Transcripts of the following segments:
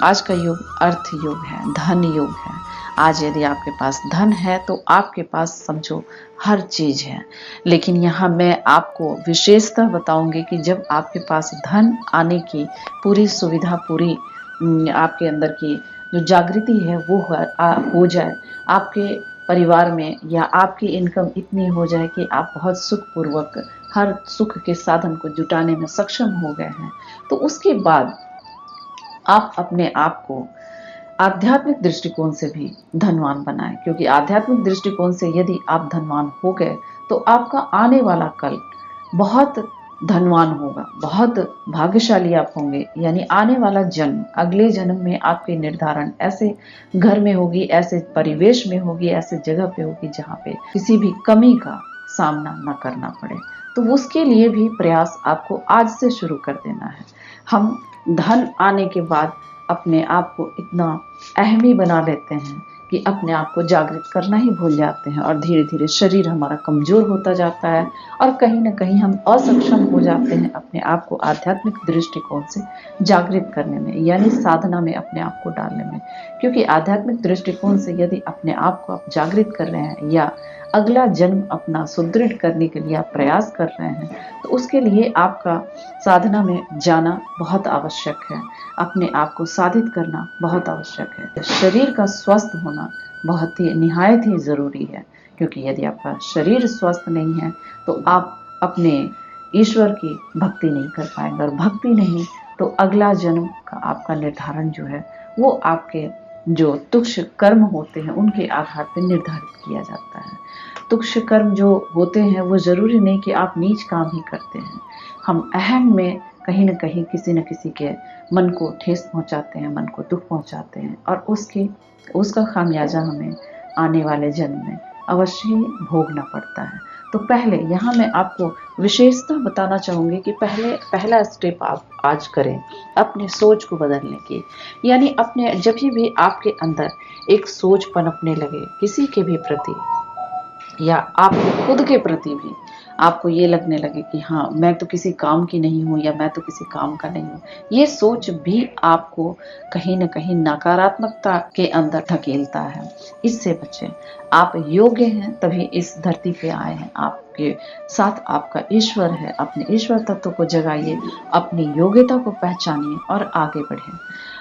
आज का युग अर्थ युग है, धन युग है। आज यदि आपके पास धन है तो आपके पास समझो हर चीज है। लेकिन यहाँ मैं आपको विशेषतः बताऊंगी कि जब आपके पास धन आने की पूरी सुविधा, पूरी आपके अंदर की जो जागृति है वो हो जाए आपके परिवार में, या आपकी इनकम इतनी हो जाए कि आप बहुत सुखपूर्वक हर सुख के साधन को जुटाने में सक्षम हो गए हैं, तो उसके बाद आप अपने आप को आध्यात्मिक दृष्टिकोण से भी धनवान बनाएं। क्योंकि आध्यात्मिक दृष्टिकोण से यदि आप धनवान हो गए तो आपका आने वाला कल बहुत धनवान होगा, बहुत भाग्यशाली आप होंगे। यानी आने वाला जन्म, अगले जन्म में आपके निर्धारण ऐसे घर में होगी, ऐसे परिवेश में होगी, ऐसे जगह पे होगी जहाँ पे किसी भी कमी का सामना न करना पड़े। तो उसके लिए भी प्रयास आपको आज से शुरू कर देना है। हम धन आने के बाद अपने आप को इतना अहमी बना लेते हैं कि अपने आप को जागृत करना ही भूल जाते हैं, और धीरे धीरे शरीर हमारा कमजोर होता जाता है और कहीं ना कहीं हम असक्षम हो जाते हैं अपने आप को आध्यात्मिक दृष्टिकोण से जागृत करने में, यानी साधना में अपने आप को डालने में। क्योंकि आध्यात्मिक दृष्टिकोण से यदि अपने आप को आप जागृत कर रहे हैं या अगला जन्म अपना सुदृढ़ करने के लिए आप प्रयास कर रहे हैं, तो उसके लिए आपका साधना में जाना बहुत आवश्यक है। अपने आप को साधित करना बहुत आवश्यक है। शरीर का स्वस्थ होना बहुत ही निहायत ही जरूरी है। क्योंकि यदि आपका शरीर स्वस्थ नहीं है तो आप अपने ईश्वर की भक्ति नहीं कर पाएंगे, और भक्ति नहीं तो अगला जन्म का आपका निर्धारण जो है वो आपके जो तुक्ष कर्म होते हैं उनके आधार पर निर्धारित किया जाता है। तुक्ष कर्म जो होते हैं वो जरूरी नहीं कि आप नीच काम ही करते हैं। हम अहम में कहीं न कहीं किसी न किसी के मन को ठेस पहुंचाते हैं, मन को दुख पहुंचाते हैं, और उसका खामियाजा हमें आने वाले जन्म में अवश्य ही भोगना पड़ता है। तो पहले यहाँ मैं आपको विशेषता बताना चाहूँगी कि पहला स्टेप आप आज करें अपने सोच को बदलने की। यानी अपने जब भी आपके अंदर एक सोच पनपने लगे किसी के भी प्रति, या आपको खुद के प्रति भी आपको ये लगने लगे कि हाँ मैं तो किसी काम की नहीं हूँ, या मैं तो किसी काम का नहीं हूँ, ये सोच भी आपको कहीं न कहीं नकारात्मकता के अंदर धकेलता है। इससे बचें। आप योग्य हैं तभी इस धरती पे आए हैं, आपके साथ आपका ईश्वर है। अपने ईश्वर तत्व को जगाइए, अपनी योग्यता को पहचानिए और आगे बढ़ें।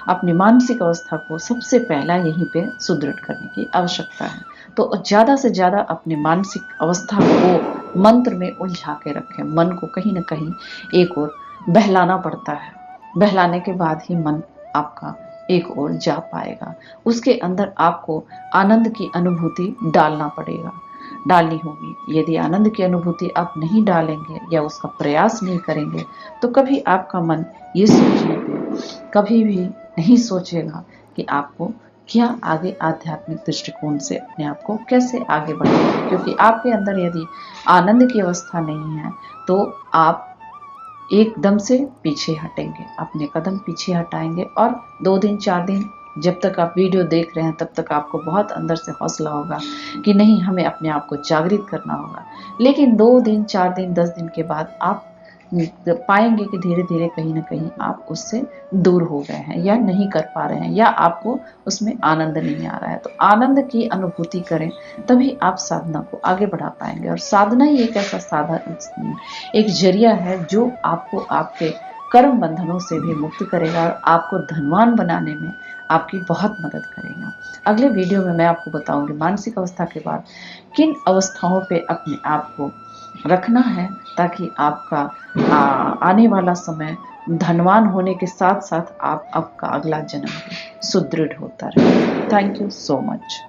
अपनी मानसिक अवस्था को सबसे पहला यहीं पे सुदृढ़ करने की आवश्यकता है। तो ज़्यादा से ज़्यादा अपने मानसिक अवस्था को मंत्र में उलझा के रखें। मन को कहीं न कहीं एक ओर बहलाना पड़ता है, बहलाने के बाद ही मन आपका एक ओर जा पाएगा। उसके अंदर आपको आनंद की अनुभूति डालनी होगी। यदि आनंद की अनुभूति आप नहीं डालेंगे या उसका प्रयास नहीं करेंगे तो कभी आपका मन ये सोचने पे कभी भी नहीं सोचेगा कि आपको क्या आगे आध्यात्मिक दृष्टिकोण से अपने आप को कैसे आगे बढ़ाएं। क्योंकि आपके अंदर यदि आनंद की अवस्था नहीं है तो आप एकदम से पीछे हटेंगे, अपने कदम पीछे हटाएंगे, और 2 दिन 4 दिन जब तक आप वीडियो देख रहे हैं तब तक आपको बहुत अंदर से हौसला होगा कि नहीं हमें अपने आप को जागृत करना होगा। लेकिन 2 दिन 4 दिन 10 दिन के बाद आप पाएंगे कि धीरे धीरे कहीं ना कहीं आप उससे दूर हो गए हैं, या नहीं कर पा रहे हैं, या आपको उसमें आनंद नहीं आ रहा है। तो आनंद की अनुभूति करें तभी आप साधना को आगे बढ़ा पाएंगे। और साधना ही एक ऐसा साधन, एक जरिया है जो आपको आपके कर्म बंधनों से भी मुक्त करेगा और आपको धनवान बनाने में आपकी बहुत मदद करेगा। अगले वीडियो में मैं आपको बताऊंगी मानसिक अवस्था के बाद किन अवस्थाओं पे अपने आप को रखना है ताकि आपका आने वाला समय धनवान होने के साथ साथ आपका अगला जन्म सुदृढ़ होता रहे। Thank you so much.